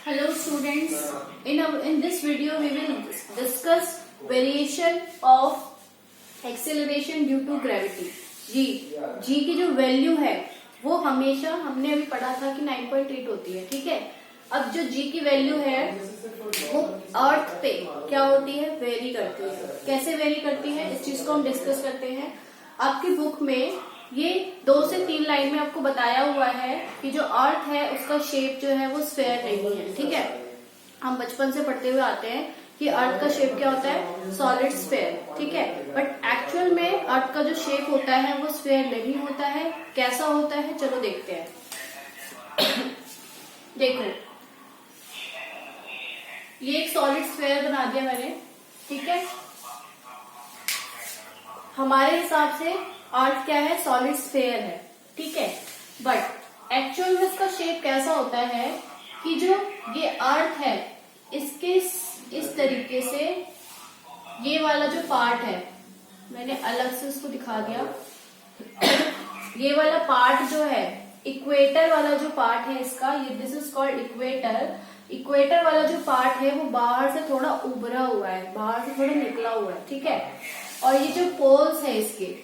Hello students, in this video we will discuss variation of acceleration due to gravity. g की जो value है वो हमेशा हमने अभी पढ़ा था कि 9.8 होती है, ठीक है। अब जो g की वैल्यू है वो अर्थ पे क्या होती है, वेरी करती है। कैसे वेरी करती है इस चीज को हम डिस्कस करते हैं। आपकी बुक में ये 2 से 3 लाइन में आपको बताया हुआ है कि जो अर्थ है उसका शेप जो है वो स्फेयर नहीं है, ठीक है। हम बचपन से पढ़ते हुए आते हैं कि अर्थ का शेप क्या होता है, सॉलिड स्फेयर, ठीक है। बट एक्चुअल में अर्थ का जो शेप होता है वो स्फेयर नहीं होता है। कैसा होता है चलो देखते हैं। देखो ये एक सॉलिड स्फेयर बना दिया मैंने, ठीक है। हमारे हिसाब से अर्थ क्या है, सॉलिड स्फेयर है, ठीक है। बट एक्चुअल में इसका शेप कैसा होता है कि जो ये अर्थ है इसके इस तरीके से ये वाला जो पार्ट है, मैंने अलग से उसको दिखा दिया। ये वाला पार्ट जो है, इक्वेटर वाला जो पार्ट है इसका, ये this is called equator. Equator वाला जो पार्ट है वो बाहर से थोड़ा उभरा हुआ है, बाहर से थोड़ा निकला हुआ है, ठीक है। और ये जो पोल्स है इसके,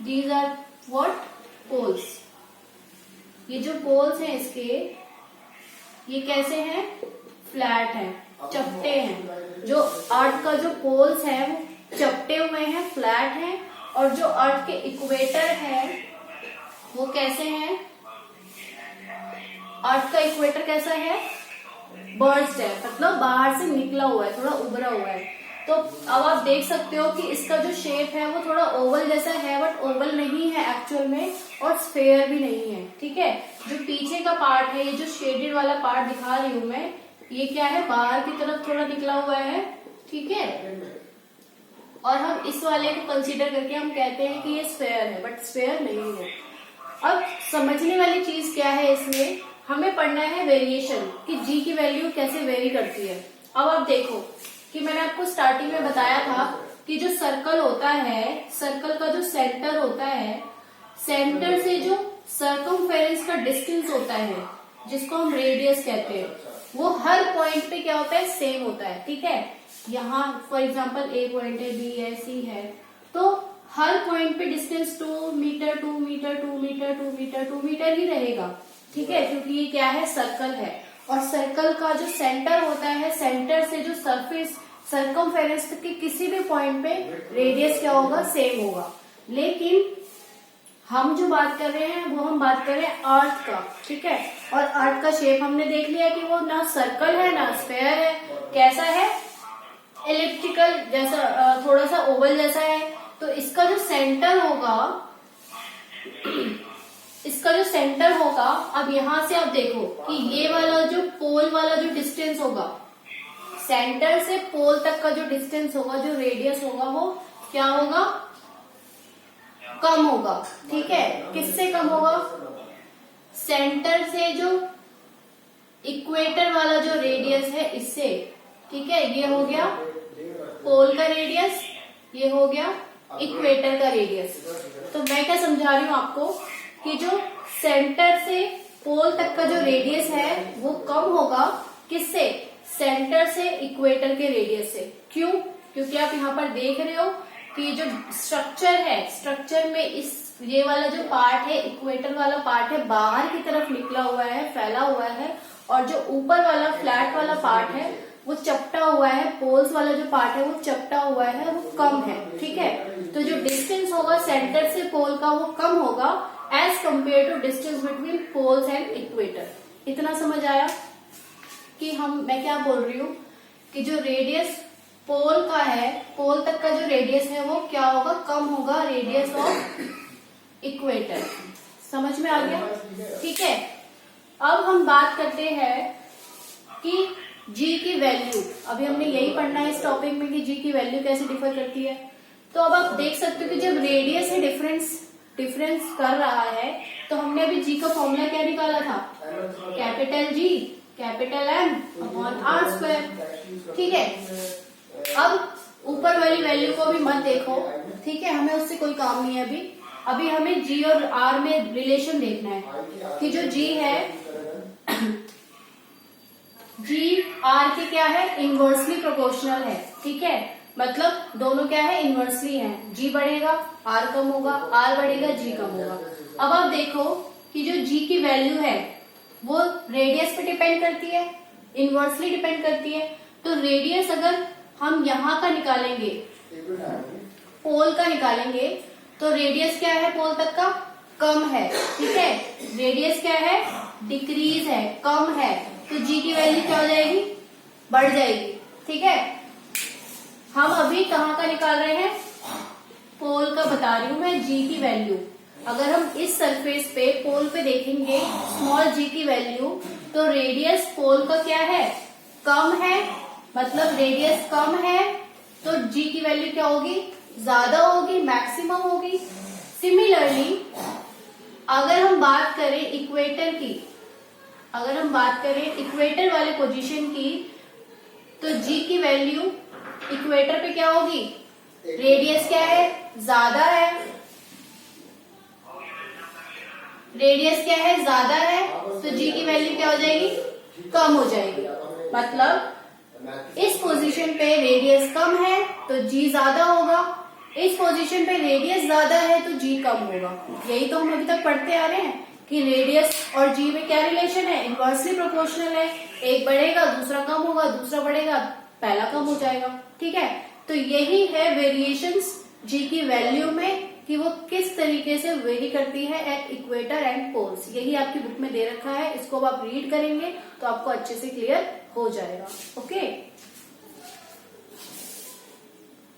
दीज आर व्हाट, पोल्स। ये जो पोल्स हैं इसके, ये कैसे हैं, फ्लैट हैं, चपटे हैं। जो अर्थ का जो पोल्स है वो चपटे हुए हैं, फ्लैट हैं। और जो अर्थ के इक्वेटर है वो कैसे हैं, अर्थ का इक्वेटर कैसा है, बर्स्ट है, मतलब बाहर से निकला हुआ है, थोड़ा उभरा हुआ है। तो अब आप देख सकते हो कि इसका जो शेप है वो थोड़ा ओवल जैसा है, बट ओवल नहीं है एक्चुअल में, और स्फेयर भी नहीं है, ठीक है। जो पीछे का पार्ट है, ये जो शेडेड वाला पार्ट दिखा रही हूं मैं, ये क्या है, बाहर की तरफ थोड़ा निकला हुआ है, ठीक है। और हम इस वाले को कंसीडर करके हम कहते हैं कि ये स्फेयर है, बट स्फेयर नहीं है। अब समझने वाली चीज क्या है, इसमें हमें पढ़ना है वेरिएशन, कि जी की वैल्यू कैसे वेरी करती है। अब आप देखो कि मैंने आपको स्टार्टिंग में बताया था कि जो सर्कल होता है, सर्कल का जो सेंटर होता है, सेंटर से जो सर्कमफेरेंस का डिस्टेंस होता है, जिसको हम रेडियस कहते हैं, वो हर पॉइंट पे क्या होता है, सेम होता है, ठीक है। यहाँ फॉर एग्जांपल ए पॉइंट है, बी है, सी है, तो हर पॉइंट पे distance 2 metre 2 metre 2 metre 2 metre 2 metre ही रहेगा, ठीक है, क्योंकि ये क्या है, सर्कल है। और सर्कल का जो सेंटर होता है, सेंटर से जो सरफेस सर्कमफेरेंस के किसी भी पॉइंट पे रेडियस क्या होगा, सेम होगा। लेकिन हम जो बात कर रहे हैं वो हम बात कर रहे हैं अर्थ का, ठीक है। और अर्थ का शेप हमने देख लिया कि वो ना सर्कल है ना स्फेयर है, कैसा है, एलिप्टिकल जैसा, थोड़ा सा ओवल जैसा है। तो इसका जो सेंटर होगा, इसका जो सेंटर होगा, अब यहां से आप देखो कि ये वाला जो पोल वाला जो डिस्टेंस होगा, सेंटर से पोल तक का जो डिस्टेंस होगा, जो रेडियस होगा, वो क्या होगा, कम होगा, ठीक है। किससे कम होगा, सेंटर से जो इक्वेटर वाला जो रेडियस है इससे, ठीक है। ये हो गया पोल का रेडियस, ये हो गया इक्वेटर का रेडियस। तो मैं क्या समझा रही हूँ आपको कि जो सेंटर से पोल तक का जो रेडियस है वो कम होगा, किससे, सेंटर से इक्वेटर के रेडियस से। क्यों, क्योंकि आप यहाँ पर देख रहे हो कि जो स्ट्रक्चर है, स्ट्रक्चर में इस ये वाला जो पार्ट है, इक्वेटर वाला पार्ट है, बाहर की तरफ निकला हुआ है, फैला हुआ है। और जो ऊपर वाला फ्लैट वाला पार्ट है वो चपटा हुआ है, पोल्स वाला जो पार्ट है वो चपटा हुआ है, वो कम है, ठीक है। तो जो डिस्टेंस होगा सेंटर से पोल का वो कम होगा as compared to distance between poles and equator. इतना समझ आया कि मैं क्या बोल रही हूँ कि जो रेडियस पोल का है, पोल तक का जो रेडियस है वो क्या होगा, कम होगा रेडियस ऑफ इक्वेटर। समझ में आ गया, ठीक है। अब हम बात करते हैं कि जी की वैल्यू, अभी हमने यही पढ़ना है इस टॉपिक में कि जी की वैल्यू कैसे डिफर करती है। तो अब आप देख सकते हो कि जब रेडियस है डिफरेंस कर रहा है, तो हमने अभी जी का फॉर्मूला क्या निकाला था, capital G capital M upon R square, ठीक है। अब ऊपर वाली वैल्यू को भी मत देखो, ठीक है, हमें उससे कोई काम नहीं है अभी हमें जी और आर में रिलेशन देखना है कि जो जी है आर के क्या है, इनवर्सली प्रोपोर्शनल है, ठीक है, मतलब दोनों क्या है, इनवर्सली हैं। जी बढ़ेगा आर कम होगा, आर बढ़ेगा जी कम होगा। अब आप देखो कि जो जी की वैल्यू है वो रेडियस पे डिपेंड करती है, इनवर्सली डिपेंड करती है। तो रेडियस अगर हम यहाँ का निकालेंगे, पोल का निकालेंगे, तो रेडियस क्या है पोल तक का, कम है, ठीक है, रेडियस क्या है, डिक्रीज है, कम है, तो जी की वैल्यू क्या हो जाएगी, बढ़ जाएगी, ठीक है। हम अभी कहाँ का निकाल रहे हैं, पोल का बता रही हूं मैं, जी की वैल्यू। अगर हम इस सरफेस पे पोल पे देखेंगे स्मॉल जी की वैल्यू, तो रेडियस पोल का क्या है, कम है, मतलब रेडियस कम है, तो जी की वैल्यू क्या होगी, ज्यादा होगी, मैक्सिमम होगी। सिमिलरली अगर हम बात करें इक्वेटर की, अगर हम बात करें इक्वेटर वाले पोजीशन की, तो जी की वैल्यू इक्वेटर पे क्या होगी, रेडियस क्या है, ज्यादा है, रेडियस क्या है, ज्यादा है, तो जी की वैल्यू क्या हो जाएगी, कम हो जाएगी। मतलब इस पोजीशन पे रेडियस कम है तो जी ज्यादा होगा, इस पोजीशन पे रेडियस ज्यादा है तो जी कम होगा। यही तो हम अभी तक पढ़ते आ रहे हैं कि रेडियस और जी में क्या रिलेशन है, इनवर्सली प्रोपोर्शनल है, एक बढ़ेगा दूसरा कम होगा, दूसरा बढ़ेगा पहला कम हो जाएगा, ठीक है। तो यही है वेरिएशंस जी की वैल्यू में, कि वो किस तरीके से वेरी करती है एट इक्वेटर एंड पोल्स। यही आपकी बुक में दे रखा है, इसको अब आप रीड करेंगे तो आपको अच्छे से क्लियर हो जाएगा। ओके।